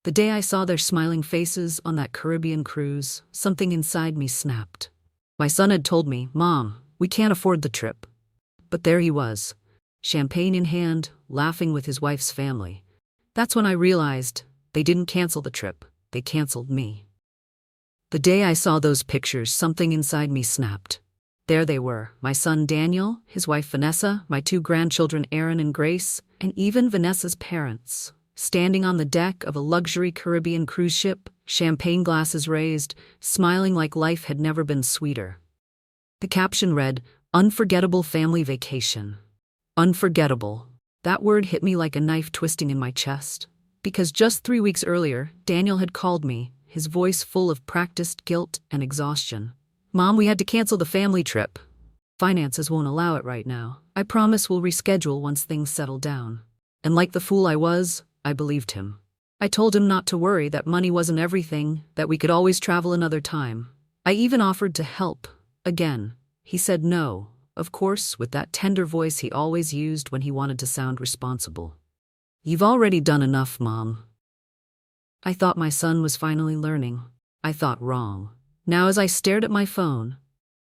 The day I saw their smiling faces on that Caribbean cruise, something inside me snapped. My son had told me, "Mom, we can't afford the trip." But there he was, champagne in hand, laughing with his wife's family. That's when I realized they didn't cancel the trip, they canceled me. The day I saw those pictures, something inside me snapped. There they were, my son Daniel, his wife Vanessa, my two grandchildren Aaron and Grace, and even Vanessa's parents, standing on the deck of a luxury Caribbean cruise ship, champagne glasses raised, smiling like life had never been sweeter. The caption read, "Unforgettable family vacation." Unforgettable. That word hit me like a knife twisting in my chest. Because just 3 weeks earlier, Daniel had called me, his voice full of practiced guilt and exhaustion. "Mom, we had to cancel the family trip. Finances won't allow it right now. I promise we'll reschedule once things settle down." And like the fool I was, I believed him. I told him not to worry, that money wasn't everything, that we could always travel another time. I even offered to help. Again, he said no, of course, with that tender voice he always used when he wanted to sound responsible. "You've already done enough, Mom." I thought my son was finally learning. I thought wrong. Now as I stared at my phone,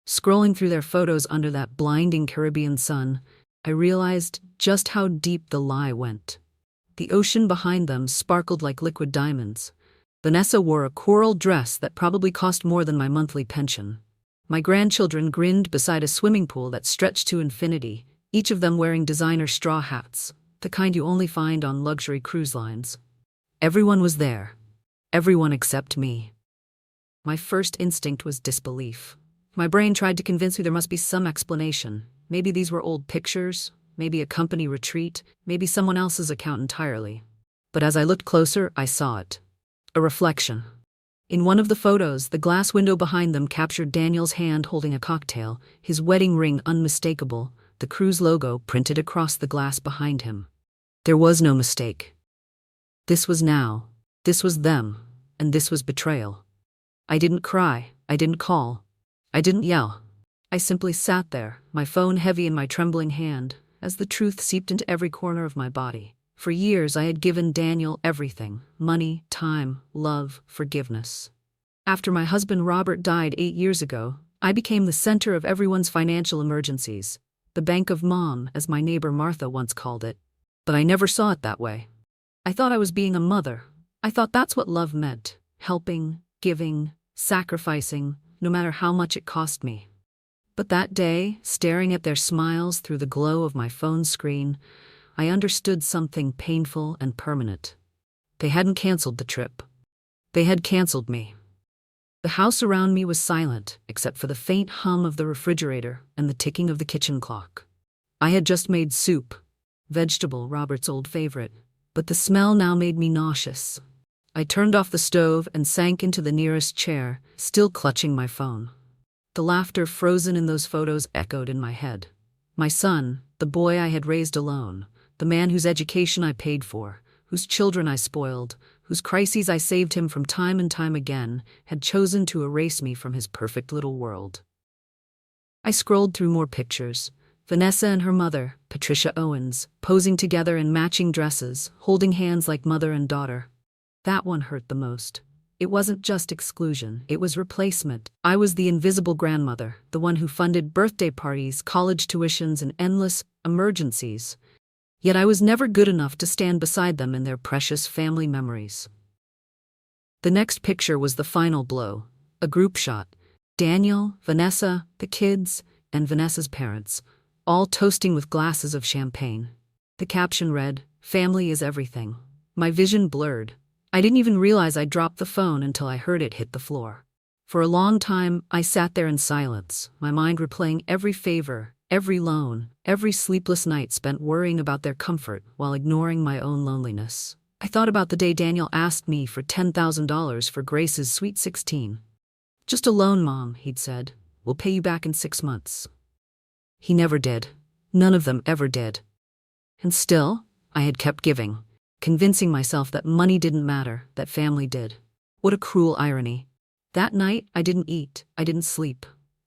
scrolling through their photos under that blinding Caribbean sun, I realized just how deep the lie went. The ocean behind them sparkled like liquid diamonds. Vanessa wore a coral dress that probably cost more than my monthly pension. My grandchildren grinned beside a swimming pool that stretched to infinity, each of them wearing designer straw hats, the kind you only find on luxury cruise lines. Everyone was there. Everyone except me. My first instinct was disbelief. My brain tried to convince me there must be some explanation. Maybe these were old pictures, maybe a company retreat, maybe someone else's account entirely. But as I looked closer, I saw it. A reflection. In one of the photos, the glass window behind them captured Daniel's hand holding a cocktail, his wedding ring unmistakable, the cruise logo printed across the glass behind him. There was no mistake. This was now. This was them. And this was betrayal. I didn't cry. I didn't call. I didn't yell. I simply sat there, my phone heavy in my trembling hand, as the truth seeped into every corner of my body. For years I had given Daniel everything: money, time, love, forgiveness. After my husband Robert died 8 years ago, I became the center of everyone's financial emergencies, the bank of mom, as my neighbor Martha once called it. But I never saw it that way. I thought I was being a mother. I thought that's what love meant: helping, giving, sacrificing, no matter how much it cost me. But that day, staring at their smiles through the glow of my phone screen, I understood something painful and permanent. They hadn't canceled the trip. They had canceled me. The house around me was silent, except for the faint hum of the refrigerator and the ticking of the kitchen clock. I had just made soup, vegetable, Robert's old favorite, but the smell now made me nauseous. I turned off the stove and sank into the nearest chair, still clutching my phone. The laughter frozen in those photos echoed in my head. My son, the boy I had raised alone, the man whose education I paid for, whose children I spoiled, whose crises I saved him from time and time again, had chosen to erase me from his perfect little world. I scrolled through more pictures. Vanessa and her mother, Patricia Owens, posing together in matching dresses, holding hands like mother and daughter. That one hurt the most. It wasn't just exclusion, it was replacement. I was the invisible grandmother, the one who funded birthday parties, college tuitions, and endless emergencies. Yet I was never good enough to stand beside them in their precious family memories. The next picture was the final blow, a group shot. Daniel, Vanessa, the kids, and Vanessa's parents, all toasting with glasses of champagne. The caption read, "Family is everything." My vision blurred. I didn't even realize I'd dropped the phone until I heard it hit the floor. For a long time, I sat there in silence, my mind replaying every favor, every loan, every sleepless night spent worrying about their comfort while ignoring my own loneliness. I thought about the day Daniel asked me for $10,000 for Grace's Sweet 16. "Just a loan, Mom," he'd said. "We'll pay you back in 6 months." He never did. None of them ever did. And still, I had kept giving, convincing myself that money didn't matter, that family did. What a cruel irony. That night, I didn't eat, I didn't sleep.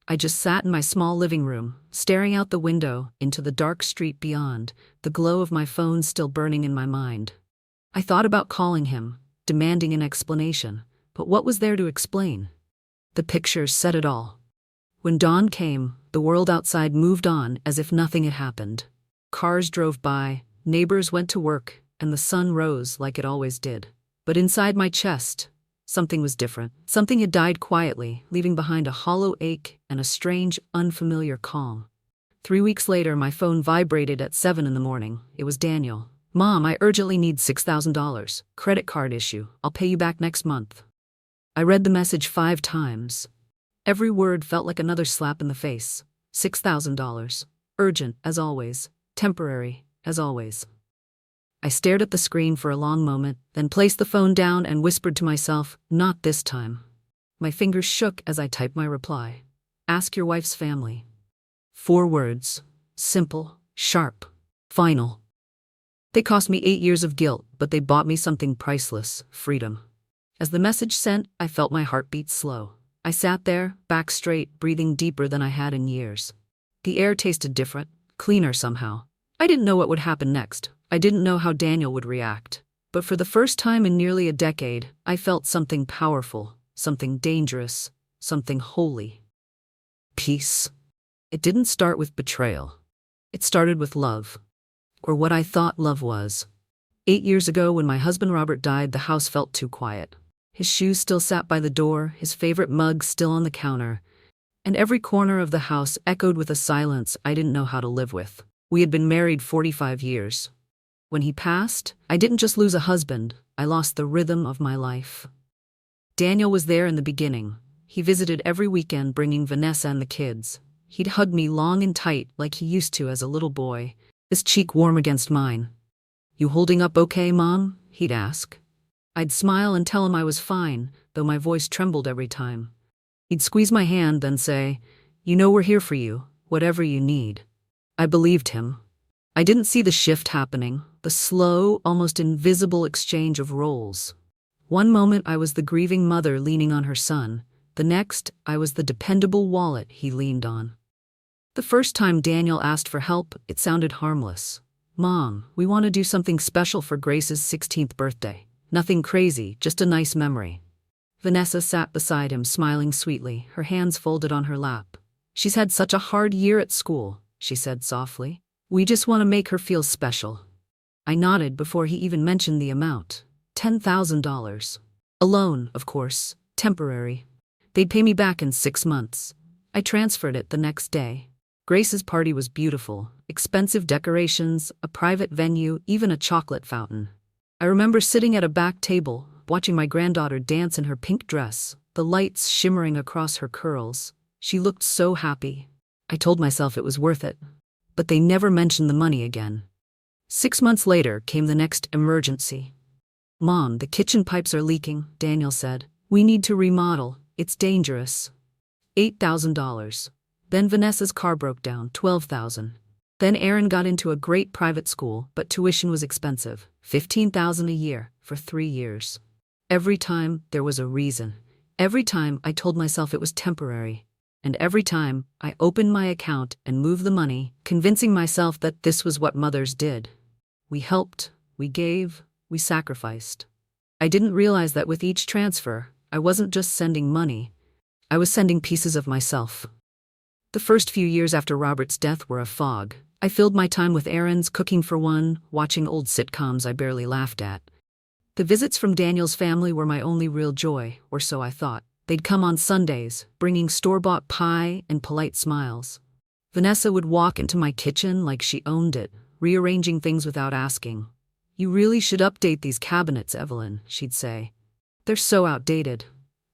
I just sat in my small living room, staring out the window into the dark street beyond, the glow of my phone still burning in my mind. I thought about calling him, demanding an explanation. But what was there to explain? The pictures said it all. When dawn came, the world outside moved on as if nothing had happened. Cars drove by, neighbors went to work, and the sun rose like it always did. But inside my chest, something was different. Something had died quietly, leaving behind a hollow ache and a strange, unfamiliar calm. 3 weeks later, my phone vibrated at 7 in the morning. It was Daniel. "Mom, I urgently need $6,000. Credit card issue. I'll pay you back next month." I read the message 5 times. Every word felt like another slap in the face. $6,000. Urgent, as always. Temporary, as always. I stared at the screen for a long moment, then placed the phone down and whispered to myself, "Not this time." My fingers shook as I typed my reply. "Ask your wife's family." 4 words. Simple, sharp, final. They cost me 8 years of guilt, but they bought me something priceless: freedom. As the message sent, I felt my heartbeat slow. I sat there, back straight, breathing deeper than I had in years. The air tasted different, cleaner somehow. I didn't know what would happen next. I didn't know how Daniel would react. But for the first time in nearly a decade, I felt something powerful, something dangerous, something holy. Peace. It didn't start with betrayal. It started with love. Or what I thought love was. 8 years ago, when my husband Robert died, the house felt too quiet. His shoes still sat by the door, his favorite mug still on the counter, and every corner of the house echoed with a silence I didn't know how to live with. We had been married 45 years. When he passed, I didn't just lose a husband, I lost the rhythm of my life. Daniel was there in the beginning. He visited every weekend, bringing Vanessa and the kids. He'd hug me long and tight like he used to as a little boy, his cheek warm against mine. "You holding up okay, Mom?" he'd ask. I'd smile and tell him I was fine, though my voice trembled every time. He'd squeeze my hand, then say, "You know we're here for you, whatever you need." I believed him. I didn't see the shift happening, the slow, almost invisible exchange of roles. One moment I was the grieving mother leaning on her son. The next, I was the dependable wallet he leaned on. The first time Daniel asked for help, it sounded harmless. "Mom, we want to do something special for Grace's 16th birthday. Nothing crazy, just a nice memory." Vanessa sat beside him, smiling sweetly, her hands folded on her lap. "She's had such a hard year at school," she said softly. "We just want to make her feel special." I nodded before he even mentioned the amount. $10,000. A loan, of course, temporary. They'd pay me back in 6 months. I transferred it the next day. Grace's party was beautiful. Expensive decorations, a private venue, even a chocolate fountain. I remember sitting at a back table, watching my granddaughter dance in her pink dress, the lights shimmering across her curls. She looked so happy. I told myself it was worth it. But they never mentioned the money again. 6 months later came the next emergency. "Mom, the kitchen pipes are leaking," Daniel said. "We need to remodel. It's dangerous." $8,000. Then Vanessa's car broke down, $12,000. Then Aaron got into a great private school, but tuition was expensive, $15,000 a year for 3 years. Every time there was a reason. Every time I told myself it was temporary. And every time I opened my account and moved the money, convincing myself that this was what mothers did. We helped, we gave, we sacrificed. I didn't realize that with each transfer, I wasn't just sending money. I was sending pieces of myself. The first few years after Robert's death were a fog. I filled my time with errands, cooking for one, watching old sitcoms I barely laughed at. The visits from Daniel's family were my only real joy, or so I thought. They'd come on Sundays, bringing store-bought pie and polite smiles. Vanessa would walk into my kitchen like she owned it, rearranging things without asking. "You really should update these cabinets, Evelyn," she'd say. "They're so outdated."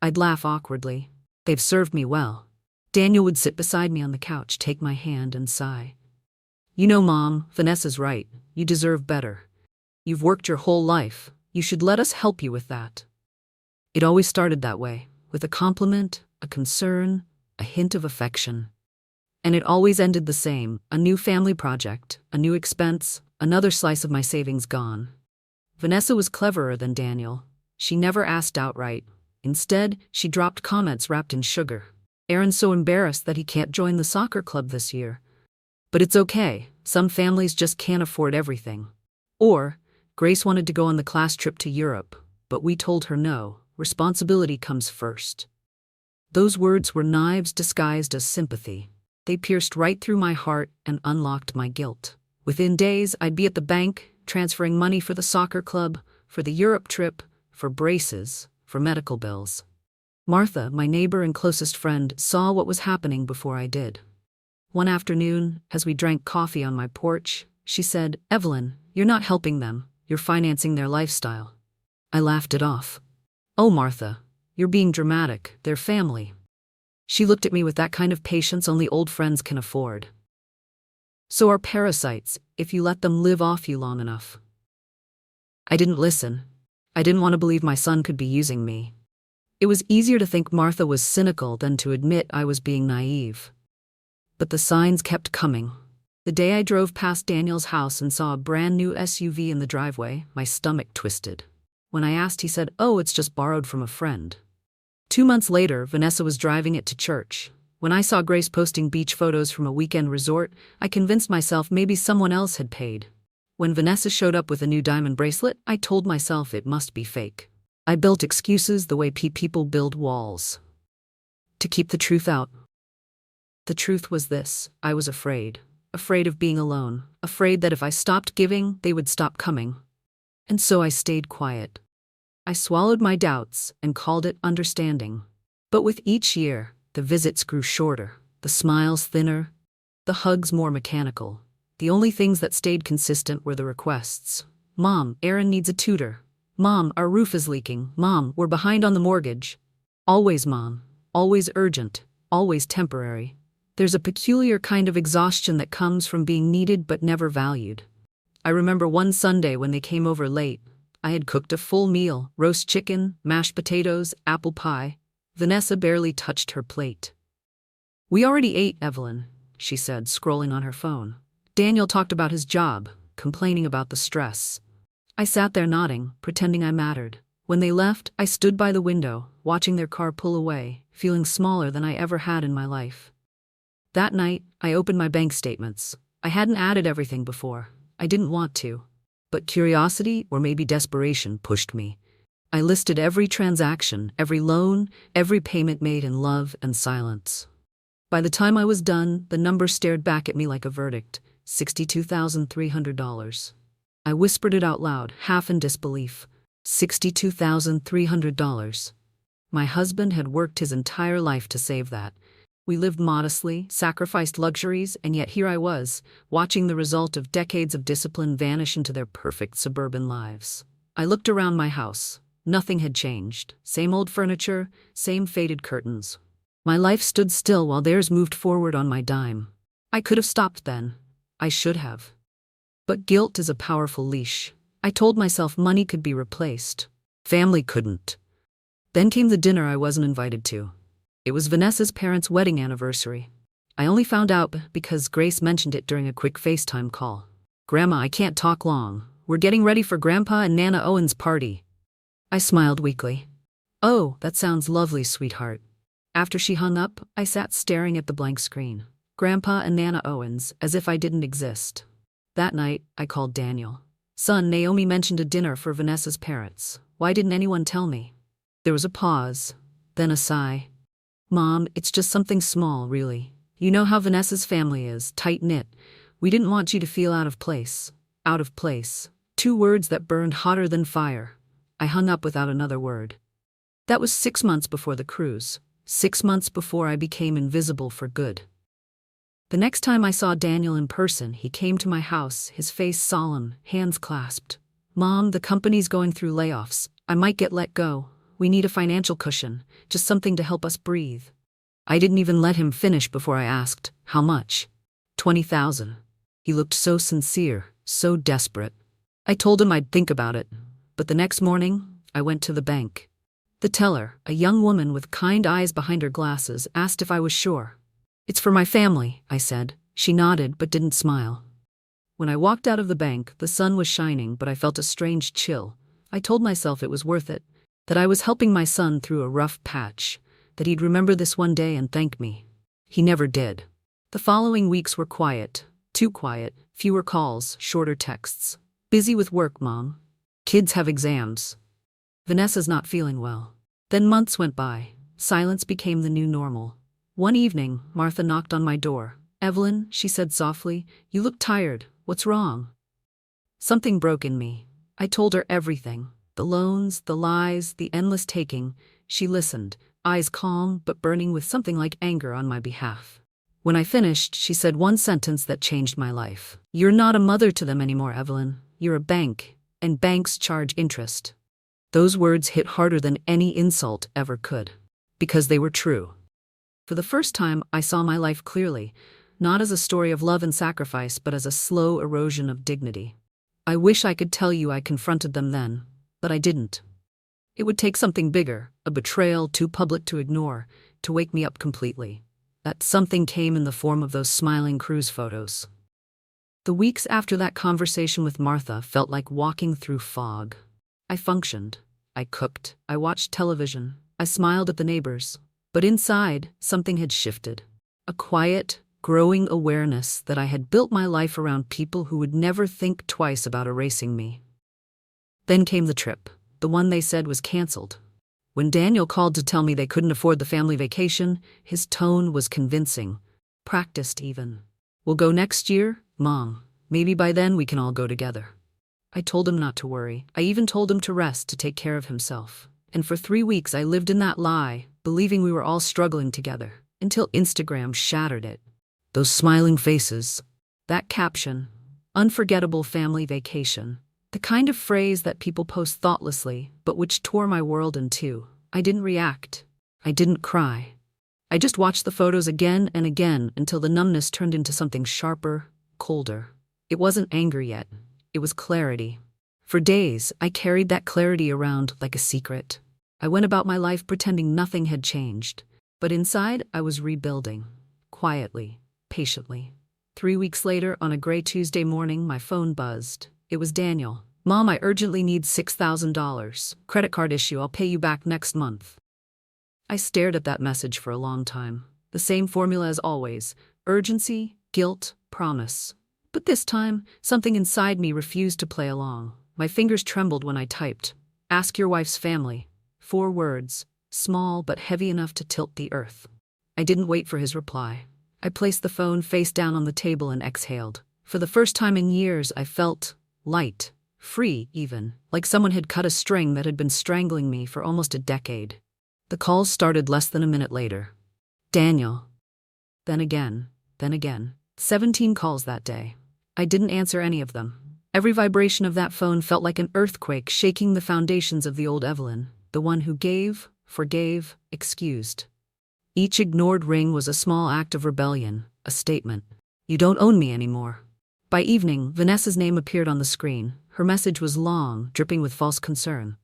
I'd laugh awkwardly. "They've served me well." Daniel would sit beside me on the couch, take my hand and sigh. "You know, Mom, Vanessa's right. You deserve better. You've worked your whole life. You should let us help you with that." It always started that way, with a compliment, a concern, a hint of affection. And it always ended the same: a new family project, a new expense, another slice of my savings gone. Vanessa was cleverer than Daniel. She never asked outright. Instead, she dropped comments wrapped in sugar. "Aaron's so embarrassed that he can't join the soccer club this year. But it's okay, some families just can't afford everything." Or, "Grace wanted to go on the class trip to Europe. but we told her no, responsibility comes first. Those words were knives disguised as sympathy. They pierced right through my heart and unlocked my guilt. Within days, I'd be at the bank, transferring money for the soccer club, for the Europe trip, for braces, for medical bills. Martha, my neighbor and closest friend, saw what was happening before I did. One afternoon, as we drank coffee on my porch, she said, "Evelyn, you're not helping them, you're financing their lifestyle." I laughed it off. "Oh, Martha, you're being dramatic, they're family." She looked at me with that kind of patience only old friends can afford. "So are parasites, if you let them live off you long enough." I didn't listen. I didn't want to believe my son could be using me. It was easier to think Martha was cynical than to admit I was being naive. But the signs kept coming. The day I drove past Daniel's house and saw a brand new SUV in the driveway, my stomach twisted. When I asked, he said, "Oh, it's just borrowed from a friend." 2 months later, Vanessa was driving it to church. When I saw Grace posting beach photos from a weekend resort, I convinced myself maybe someone else had paid. When Vanessa showed up with a new diamond bracelet, I told myself it must be fake. I built excuses the way people build walls. To keep the truth out. The truth was this: I was afraid. Afraid of being alone. Afraid that if I stopped giving, they would stop coming. And so I stayed quiet. I swallowed my doubts and called it understanding. But with each year, the visits grew shorter, the smiles thinner, the hugs more mechanical. The only things that stayed consistent were the requests. "Mom, Aaron needs a tutor. Mom, our roof is leaking. Mom, we're behind on the mortgage." Always mom, always urgent, always temporary. There's a peculiar kind of exhaustion that comes from being needed but never valued. I remember one Sunday when they came over late. I had cooked a full meal: roast chicken, mashed potatoes, apple pie. Vanessa barely touched her plate. "We already ate, Evelyn," she said, scrolling on her phone. "Daniel talked about his job, complaining about the stress." I sat there nodding, pretending I mattered. When they left, I stood by the window, watching their car pull away, feeling smaller than I ever had in my life. That night, I opened my bank statements. I hadn't added everything before. I didn't want to. But curiosity, or maybe desperation, pushed me. I listed every transaction, every loan, every payment made in love and silence. By the time I was done, the number stared back at me like a verdict: $62,300. I whispered it out loud, half in disbelief. $62,300. My husband had worked his entire life to save that. We lived modestly, sacrificed luxuries, and yet here I was, watching the result of decades of discipline vanish into their perfect suburban lives. I looked around my house. Nothing had changed. Same old furniture, same faded curtains. My life stood still while theirs moved forward on my dime. I could have stopped then. I should have. But guilt is a powerful leash. I told myself money could be replaced. Family couldn't. Then came the dinner I wasn't invited to. It was Vanessa's parents' wedding anniversary. I only found out because Grace mentioned it during a quick FaceTime call. "Grandma, I can't talk long. We're getting ready for Grandpa and Nana Owen's party." I smiled weakly. "Oh, that sounds lovely, sweetheart." After she hung up, I sat staring at the blank screen. Grandpa and Nana Owens, as if I didn't exist. That night, I called Daniel. "Son, Naomi mentioned a dinner for Vanessa's parents. Why didn't anyone tell me?" There was a pause, then a sigh. "Mom, it's just something small, really. You know how Vanessa's family is, tight-knit. We didn't want you to feel out of place." Out of place. 2 words that burned hotter than fire. I hung up without another word. That was 6 months before the cruise. 6 months before I became invisible for good. The next time I saw Daniel in person, he came to my house, his face solemn, hands clasped. "Mom, the company's going through layoffs. I might get let go. We need a financial cushion, just something to help us breathe." I didn't even let him finish before I asked, "How much?" $20,000. He looked so sincere, so desperate. I told him I'd think about it, but the next morning, I went to the bank. The teller, a young woman with kind eyes behind her glasses, asked if I was sure. "It's for my family," I said. She nodded but didn't smile. When I walked out of the bank, the sun was shining, but I felt a strange chill. I told myself it was worth it. That I was helping my son through a rough patch, that he'd remember this one day and thank me. He never did. The following weeks were quiet, too quiet, fewer calls, shorter texts. "Busy with work, Mom. Kids have exams." Vanessa's not feeling well. Then months went by. Silence became the new normal. One evening, Martha knocked on my door. "Evelyn," she said softly, "you look tired. What's wrong?" Something broke in me. I told her everything. The loans, the lies, the endless taking. She listened, eyes calm but burning with something like anger on my behalf. When I finished, she said one sentence that changed my life. "You're not a mother to them anymore, Evelyn. You're a bank, and banks charge interest." Those words hit harder than any insult ever could. Because they were true. For the first time, I saw my life clearly, not as a story of love and sacrifice, but as a slow erosion of dignity. I wish I could tell you I confronted them then, but I didn't. It would take something bigger, a betrayal too public to ignore, to wake me up completely. That something came in the form of those smiling cruise photos. The weeks after that conversation with Martha felt like walking through fog. I functioned. I cooked. I watched television. I smiled at the neighbors. But inside, something had shifted. A quiet, growing awareness that I had built my life around people who would never think twice about erasing me. Then came the trip, the one they said was canceled. When Daniel called to tell me they couldn't afford the family vacation, his tone was convincing, practiced even. "We'll go next year, Mom. Maybe by then we can all go together." I told him not to worry. I even told him to rest, to take care of himself. And for 3 weeks I lived in that lie, believing we were all struggling together, until Instagram shattered it. Those smiling faces, that caption, "Unforgettable family vacation," the kind of phrase that people post thoughtlessly, but which tore my world in two. I didn't react. I didn't cry. I just watched the photos again and again until the numbness turned into something sharper, colder. It wasn't anger yet. It was clarity. For days, I carried that clarity around like a secret. I went about my life pretending nothing had changed. But inside, I was rebuilding. Quietly, patiently. 3 weeks later, on a gray Tuesday morning, my phone buzzed. It was Daniel. "Mom, I urgently need $6,000. Credit card issue, I'll pay you back next month." I stared at that message for a long time. The same formula as always. Urgency, guilt, promise. But this time, something inside me refused to play along. My fingers trembled when I typed, "Ask your wife's family." 4 words, small but heavy enough to tilt the earth. I didn't wait for his reply. I placed the phone face down on the table and exhaled. For the first time in years, I felt light, free even, like someone had cut a string that had been strangling me for almost a decade. The calls started less than a minute later. "Daniel." Then again. 17 calls that day. I didn't answer any of them. Every vibration of that phone felt like an earthquake shaking the foundations of the old Evelyn, the one who gave, forgave, excused. Each ignored ring was a small act of rebellion, a statement. "You don't own me anymore." By evening, Vanessa's name appeared on the screen. Her message was long, dripping with false concern.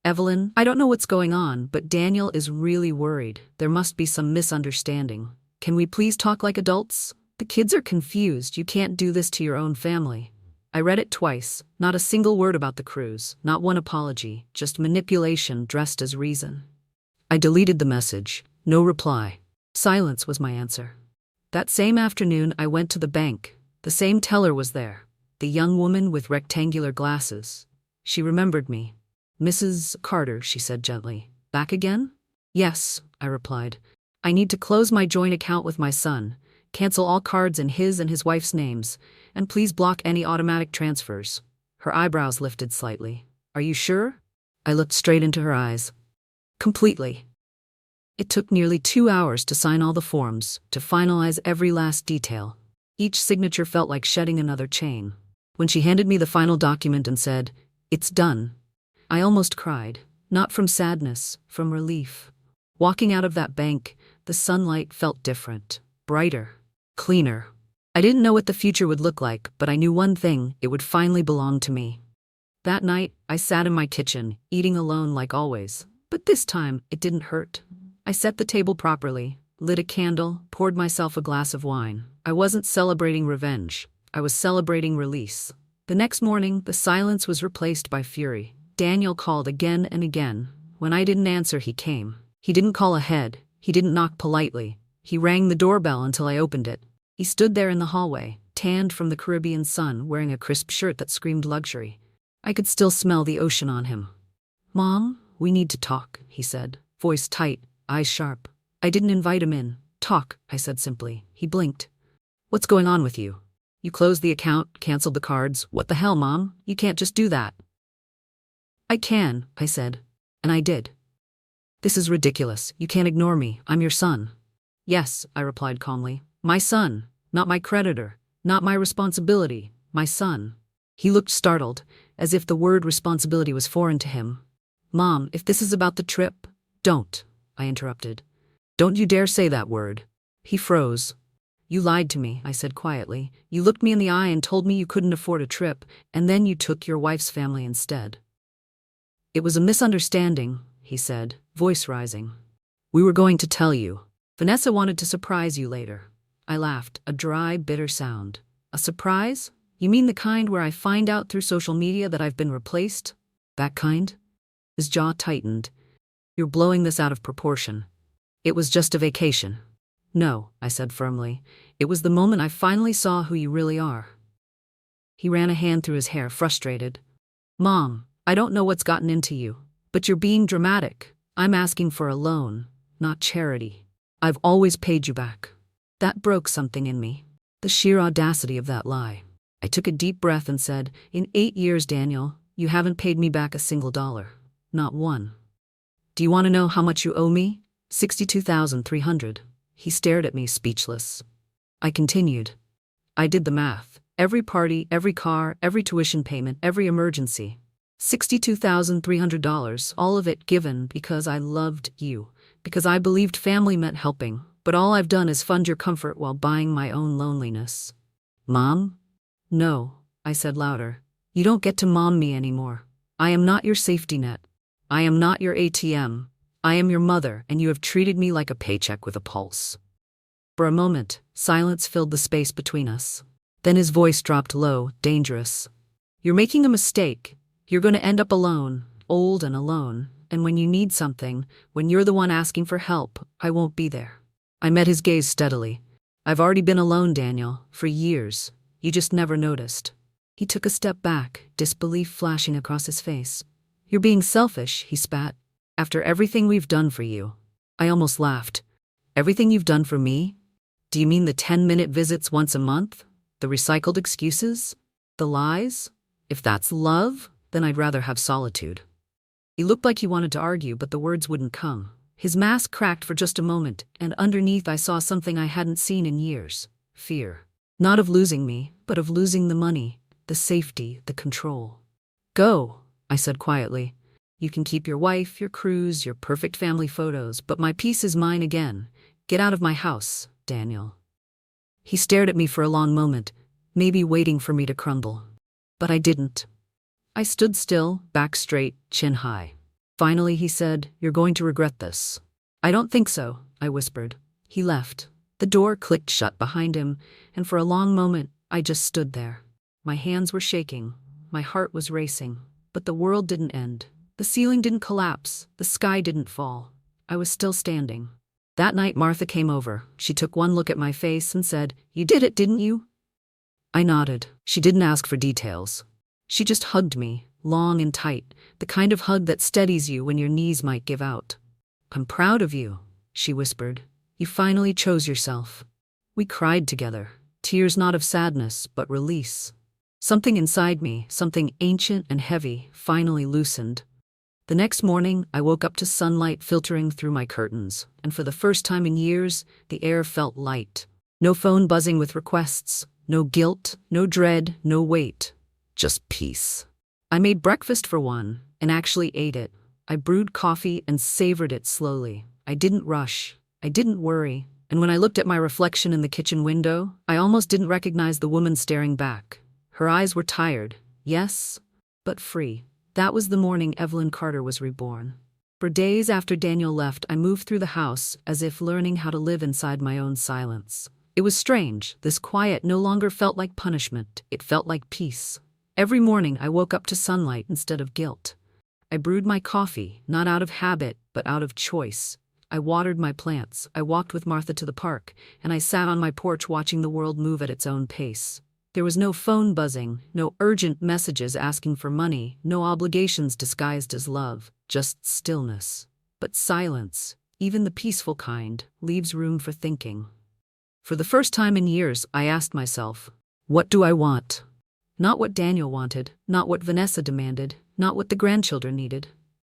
"Evelyn, I don't know what's going on, but Daniel is really worried. There must be some misunderstanding. Can we please talk like adults? The kids are confused. You can't do this to your own family." I read it twice, not a single word about the cruise, not one apology, just manipulation dressed as reason. I deleted the message. No reply. Silence was my answer. That same afternoon, I went to the bank. The same teller was there, the young woman with rectangular glasses. She remembered me. "Mrs. Carter," she said gently. "Back again?" "Yes," I replied. "I need to close my joint account with my son. Cancel all cards in his and his wife's names, and please block any automatic transfers." Her eyebrows lifted slightly. "Are you sure?" I looked straight into her eyes. "Completely." It took nearly 2 hours to sign all the forms, to finalize every last detail. Each signature felt like shedding another chain. When she handed me the final document and said, "It's done," I almost cried, not from sadness, from relief. Walking out of that bank, the sunlight felt different, brighter, cleaner. I didn't know what the future would look like, but I knew one thing: it would finally belong to me. That night, I sat in my kitchen, eating alone like always. But this time, it didn't hurt. I set the table properly, lit a candle, poured myself a glass of wine. I wasn't celebrating revenge. I was celebrating release. The next morning, the silence was replaced by fury. Daniel called again and again. When I didn't answer, he came. He didn't call ahead. He didn't knock politely. He rang the doorbell until I opened it. He stood there in the hallway, tanned from the Caribbean sun, wearing a crisp shirt that screamed luxury. I could still smell the ocean on him. "Mom, we need to talk, he said, voice tight, eyes sharp. I didn't invite him in. Talk, I said simply. He blinked. What's going on with you? You closed the account, canceled the cards. What the hell, Mom? You can't just do that. I can, I said. And I did. This is ridiculous. You can't ignore me. I'm your son. Yes, I replied calmly. My son, not my creditor, not my responsibility, my son. He looked startled, as if the word responsibility was foreign to him. Mom, if this is about the trip, don't, I interrupted. Don't you dare say that word. He froze. You lied to me, I said quietly. You looked me in the eye and told me you couldn't afford a trip, and then you took your wife's family instead. It was a misunderstanding, he said, voice rising. We were going to tell you. Vanessa wanted to surprise you later. I laughed, a dry, bitter sound. A surprise? You mean the kind where I find out through social media that I've been replaced? That kind? His jaw tightened. You're blowing this out of proportion. It was just a vacation. No, I said firmly. It was the moment I finally saw who you really are. He ran a hand through his hair, frustrated. Mom, I don't know what's gotten into you, but you're being dramatic. I'm asking for a loan, not charity. I've always paid you back. That broke something in me. The sheer audacity of that lie. I took a deep breath and said, in 8 years, Daniel, you haven't paid me back a single dollar. Not one. Do you want to know how much you owe me? $62,300. He stared at me, speechless. I continued. I did the math. Every party, every car, every tuition payment, every emergency. $62,300, all of it given because I loved you, because I believed family meant helping, but all I've done is fund your comfort while buying my own loneliness. Mom? No, I said louder. You don't get to mom me anymore. I am not your safety net. I am not your ATM. I am your mother, and you have treated me like a paycheck with a pulse. For a moment, silence filled the space between us. Then his voice dropped low, dangerous. You're making a mistake. You're going to end up alone, old and alone, and when you need something, when you're the one asking for help, I won't be there. I met his gaze steadily. I've already been alone, Daniel, for years. You just never noticed. He took a step back, disbelief flashing across his face. You're being selfish, he spat. After everything we've done for you. I almost laughed. Everything you've done for me? Do you mean the 10-minute visits once a month? The recycled excuses? The lies? If that's love, then I'd rather have solitude. He looked like he wanted to argue, but the words wouldn't come. His mask cracked for just a moment, and underneath I saw something I hadn't seen in years. Fear. Not of losing me, but of losing the money, the safety, the control. Go, I said quietly. You can keep your wife, your cruise, your perfect family photos, but my peace is mine again. Get out of my house, Daniel. He stared at me for a long moment, maybe waiting for me to crumble. But I didn't. I stood still, back straight, chin high. Finally, he said, You're going to regret this. I don't think so, I whispered. He left. The door clicked shut behind him, and for a long moment, I just stood there. My hands were shaking. My heart was racing. But the world didn't end. The ceiling didn't collapse. The sky didn't fall. I was still standing. That night, Martha came over. She took one look at my face and said, You did it, didn't you? I nodded. She didn't ask for details. She just hugged me, long and tight, the kind of hug that steadies you when your knees might give out. I'm proud of you, she whispered. You finally chose yourself. We cried together, tears not of sadness, but release. Something inside me, something ancient and heavy, finally loosened. The next morning, I woke up to sunlight filtering through my curtains, and for the first time in years, the air felt light. No phone buzzing with requests, no guilt, no dread, no weight. Just peace. I made breakfast for one, and actually ate it. I brewed coffee and savored it slowly. I didn't rush. I didn't worry. And when I looked at my reflection in the kitchen window, I almost didn't recognize the woman staring back. Her eyes were tired, yes, but free. That was the morning Evelyn Carter was reborn. For days after Daniel left, I moved through the house as if learning how to live inside my own silence. It was strange. This quiet no longer felt like punishment. It felt like peace. Every morning I woke up to sunlight instead of guilt. I brewed my coffee, not out of habit, but out of choice. I watered my plants, I walked with Martha to the park, and I sat on my porch watching the world move at its own pace. There was no phone buzzing, no urgent messages asking for money, no obligations disguised as love, just stillness. But silence, even the peaceful kind, leaves room for thinking. For the first time in years, I asked myself, what do I want? Not what Daniel wanted, not what Vanessa demanded, not what the grandchildren needed.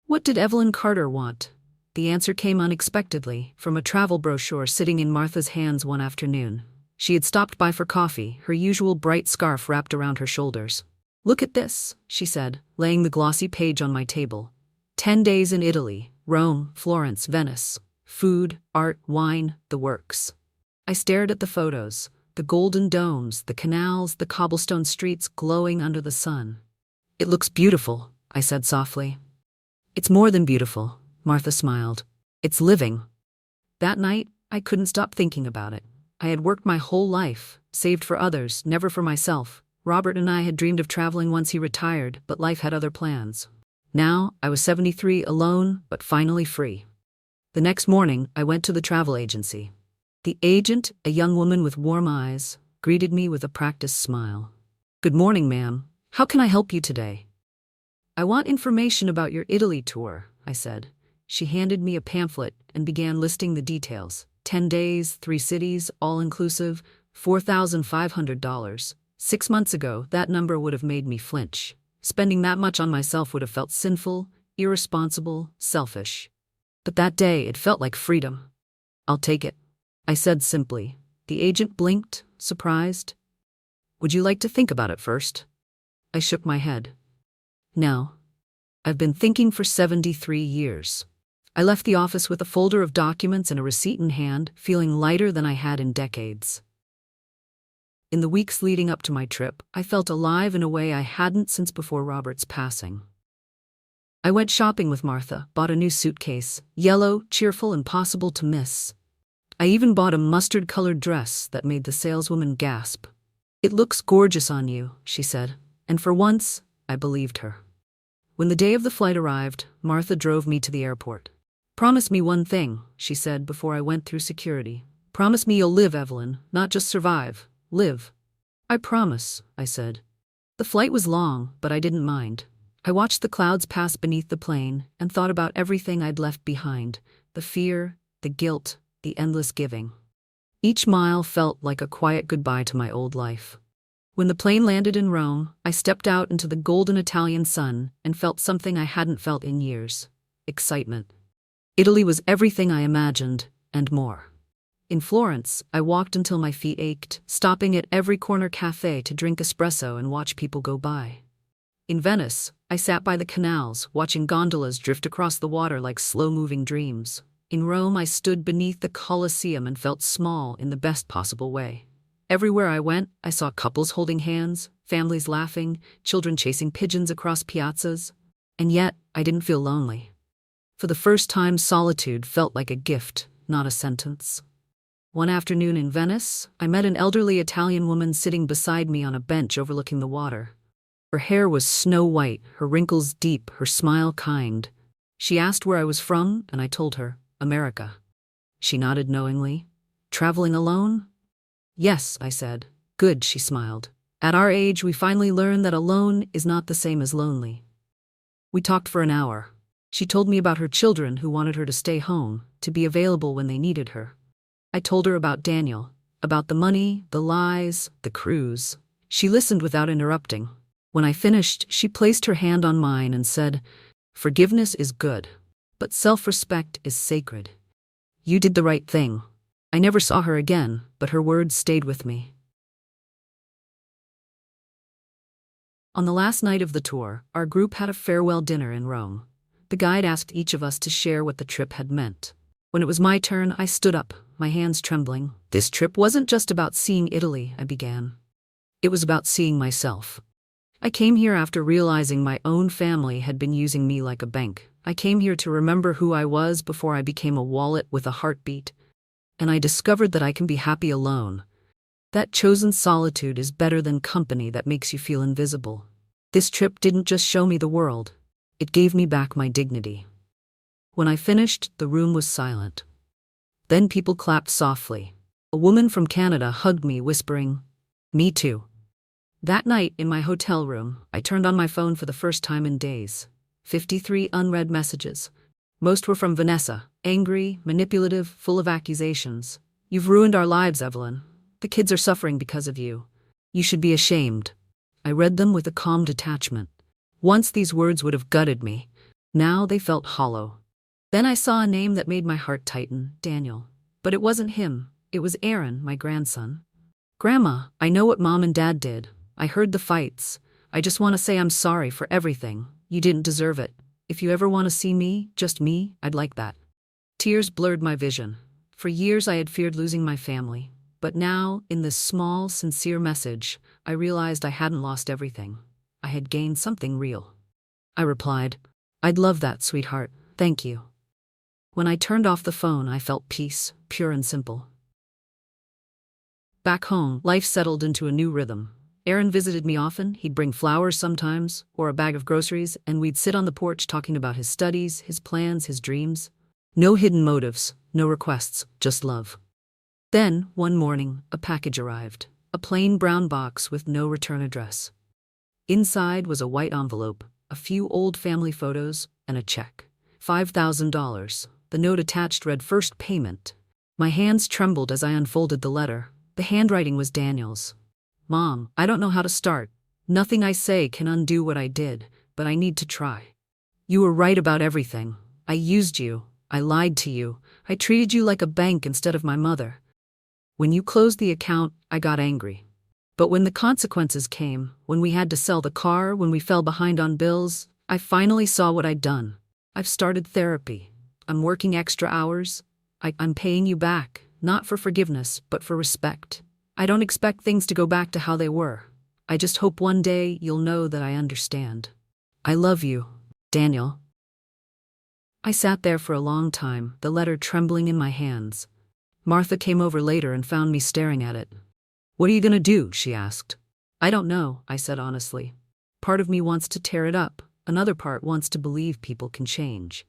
What did Evelyn Carter want? The answer came unexpectedly, from a travel brochure sitting in Martha's hands one afternoon. She had stopped by for coffee, her usual bright scarf wrapped around her shoulders. "Look at this," she said, laying the glossy page on my table. 10 days in Italy, Rome, Florence, Venice. Food, art, wine, the works. I stared at the photos, the golden domes, the canals, the cobblestone streets glowing under the sun. "It looks beautiful," I said softly. "It's more than beautiful," Martha smiled. "It's living." That night, I couldn't stop thinking about it. I had worked my whole life, saved for others, never for myself. Robert and I had dreamed of traveling once he retired, but life had other plans. Now, I was 73, alone, but finally free. The next morning, I went to the travel agency. The agent, a young woman with warm eyes, greeted me with a practiced smile. "Good morning, ma'am. How can I help you today?" "I want information about your Italy tour," I said. She handed me a pamphlet and began listing the details. 10 days, 3 cities, all-inclusive, $4,500. 6 months ago, that number would have made me flinch. Spending that much on myself would have felt sinful, irresponsible, selfish. But that day, it felt like freedom. "I'll take it," I said simply. The agent blinked, surprised. "Would you like to think about it first?" I shook my head. "No. I've been thinking for 73 years. I left the office with a folder of documents and a receipt in hand, feeling lighter than I had in decades. In the weeks leading up to my trip, I felt alive in a way I hadn't since before Robert's passing. I went shopping with Martha, bought a new suitcase, yellow, cheerful, and possible to miss. I even bought a mustard-colored dress that made the saleswoman gasp. "It looks gorgeous on you," she said, and for once, I believed her. When the day of the flight arrived, Martha drove me to the airport. "Promise me one thing," she said before I went through security. "Promise me you'll live, Evelyn, not just survive. Live." "I promise," I said. The flight was long, but I didn't mind. I watched the clouds pass beneath the plane and thought about everything I'd left behind, the fear, the guilt, the endless giving. Each mile felt like a quiet goodbye to my old life. When the plane landed in Rome, I stepped out into the golden Italian sun and felt something I hadn't felt in years: excitement. Italy was everything I imagined, and more. In Florence, I walked until my feet ached, stopping at every corner cafe to drink espresso and watch people go by. In Venice, I sat by the canals, watching gondolas drift across the water like slow-moving dreams. In Rome, I stood beneath the Colosseum and felt small in the best possible way. Everywhere I went, I saw couples holding hands, families laughing, children chasing pigeons across piazzas. And yet, I didn't feel lonely. For the first time, solitude felt like a gift, not a sentence. One afternoon in Venice, I met an elderly Italian woman sitting beside me on a bench overlooking the water. Her hair was snow white, her wrinkles deep, her smile kind. She asked where I was from, and I told her, "America." She nodded knowingly. "Traveling alone?" "Yes," I said. "Good," she smiled. "At our age, we finally learn that alone is not the same as lonely." We talked for an hour. She told me about her children who wanted her to stay home, to be available when they needed her. I told her about Daniel, about the money, the lies, the cruise. She listened without interrupting. When I finished, she placed her hand on mine and said, "Forgiveness is good, but self-respect is sacred. You did the right thing." I never saw her again, but her words stayed with me. On the last night of the tour, our group had a farewell dinner in Rome. The guide asked each of us to share what the trip had meant. When it was my turn, I stood up, my hands trembling. "This trip wasn't just about seeing Italy," I began. "It was about seeing myself. I came here after realizing my own family had been using me like a bank. I came here to remember who I was before I became a wallet with a heartbeat. And I discovered that I can be happy alone. That chosen solitude is better than company that makes you feel invisible. This trip didn't just show me the world. It gave me back my dignity." When I finished, the room was silent. Then people clapped softly. A woman from Canada hugged me, whispering, "Me too." That night, in my hotel room, I turned on my phone for the first time in days. 53 unread messages. Most were from Vanessa, angry, manipulative, full of accusations. "You've ruined our lives, Evelyn. The kids are suffering because of you. You should be ashamed." I read them with a calm detachment. Once these words would have gutted me. Now they felt hollow. Then I saw a name that made my heart tighten, Daniel. But it wasn't him. It was Aaron, my grandson. "Grandma, I know what Mom and Dad did. I heard the fights. I just want to say I'm sorry for everything. You didn't deserve it. If you ever want to see me, just me, I'd like that." Tears blurred my vision. For years I had feared losing my family. But now, in this small, sincere message, I realized I hadn't lost everything. I had gained something real. I replied, "I'd love that, sweetheart. Thank you." When I turned off the phone, I felt peace, pure and simple. Back home, life settled into a new rhythm. Aaron visited me often. He'd bring flowers sometimes, or a bag of groceries, and we'd sit on the porch talking about his studies, his plans, his dreams. No hidden motives, no requests, just love. Then, one morning, a package arrived. A plain brown box with no return address. Inside was a white envelope, a few old family photos, and a check. $5,000. The note attached read "First payment." My hands trembled as I unfolded the letter. The handwriting was Daniel's. "Mom, I don't know how to start. Nothing I say can undo what I did, but I need to try. You were right about everything. I used you. I lied to you. I treated you like a bank instead of my mother. When you closed the account, I got angry. But when the consequences came, when we had to sell the car, when we fell behind on bills, I finally saw what I'd done. I've started therapy. I'm working extra hours. I'm paying you back, not for forgiveness, but for respect. I don't expect things to go back to how they were. I just hope one day you'll know that I understand. I love you, Daniel." I sat there for a long time, the letter trembling in my hands. Martha came over later and found me staring at it. "What are you going to do?" she asked. "I don't know," I said honestly. Part of me wants to tear it up. Another part wants to believe people can change.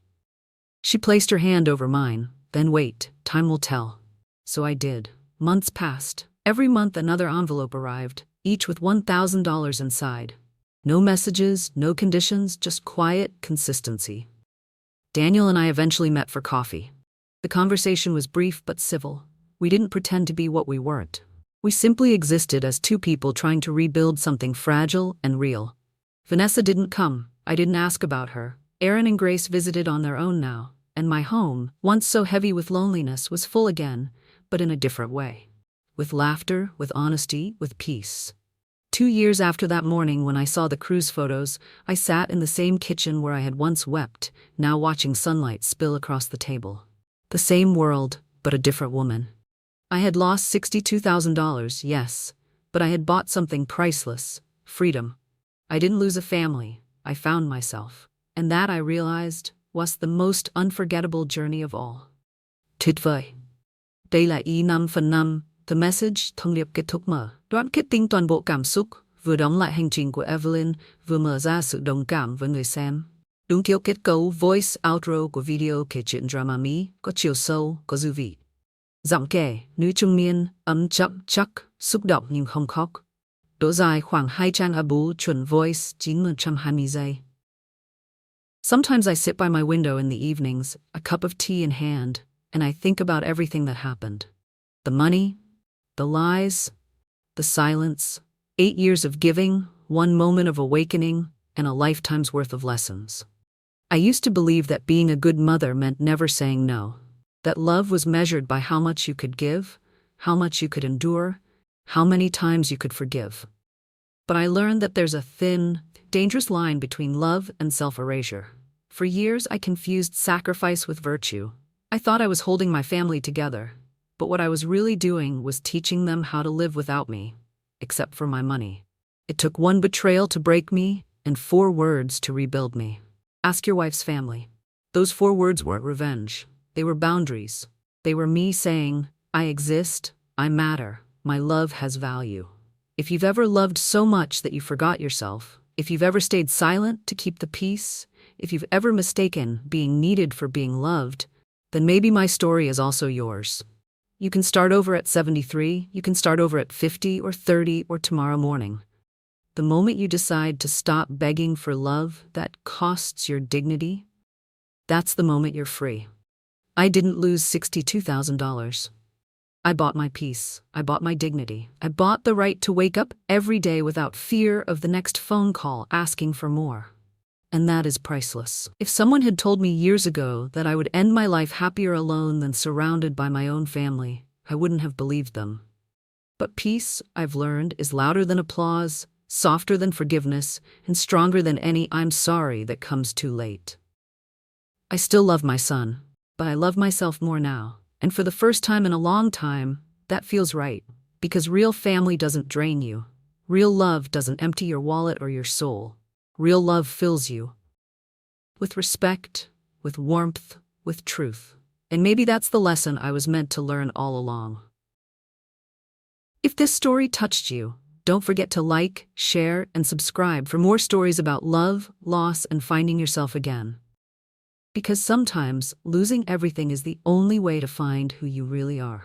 She placed her hand over mine. "Then wait, time will tell." So I did. Months passed. Every month another envelope arrived, each with $1,000 inside. No messages, no conditions, just quiet consistency. Daniel and I eventually met for coffee. The conversation was brief but civil. We didn't pretend to be what we weren't. We simply existed as two people trying to rebuild something fragile and real. Vanessa didn't come. I didn't ask about her. Aaron and Grace visited on their own now, and my home, once so heavy with loneliness, was full again, but in a different way. With laughter, with honesty, with peace. 2 years after that morning when I saw the cruise photos, I sat in the same kitchen where I had once wept, now watching sunlight spill across the table. The same world, but a different woman. I had lost $62,000, yes, but I had bought something priceless, freedom. I didn't lose a family, I found myself. And that, I realized, was the most unforgettable journey of all. Tuyệt vời. Đây là E5/5, The Message, thông điệp kết thúc mở. Đoạn kết tinh toàn bộ cảm xúc, vừa đóng lại hành trình của Evelyn, vừa mở ra sự đồng cảm với người xem. Đúng kiểu kết cấu voice outro của video kể chuyện drama Mỹ, có chiều sâu, có dư vị. Giọng kể, nữ trung niên, ấm chậm chắc, xúc động nhưng không khóc. Độ dài khoảng 2 trang A4, chuẩn voice, 920 giây. Sometimes I sit by my window in the evenings, a cup of tea in hand, and I think about everything that happened. The money, the lies, the silence, 8 years of giving, 1 moment of awakening, and a lifetime's worth of lessons. I used to believe that being a good mother meant never saying no, that love was measured by how much you could give, how much you could endure, how many times you could forgive. But I learned that there's a thin, dangerous line between love and self-erasure. For years, I confused sacrifice with virtue. I thought I was holding my family together, but what I was really doing was teaching them how to live without me, except for my money. It took 1 betrayal to break me and 4 words to rebuild me. Ask your wife's family. Those 4 words weren't revenge. They were boundaries. They were me saying, I exist, I matter, my love has value. If you've ever loved so much that you forgot yourself, if you've ever stayed silent to keep the peace, if you've ever mistaken being needed for being loved, then maybe my story is also yours. You can start over at 73, you can start over at 50 or 30 or tomorrow morning. The moment you decide to stop begging for love that costs your dignity, that's the moment you're free. I didn't lose $62,000. I bought my peace. I bought my dignity. I bought the right to wake up every day without fear of the next phone call asking for more. And that is priceless. If someone had told me years ago that I would end my life happier alone than surrounded by my own family, I wouldn't have believed them. But peace, I've learned, is louder than applause, softer than forgiveness, and stronger than any "I'm sorry" that comes too late. I still love my son, but I love myself more now. And for the first time in a long time, that feels right. Because real family doesn't drain you. Real love doesn't empty your wallet or your soul. Real love fills you. With respect, with warmth, with truth. And maybe that's the lesson I was meant to learn all along. If this story touched you, don't forget to like, share, and subscribe for more stories about love, loss, and finding yourself again. Because sometimes losing everything is the only way to find who you really are.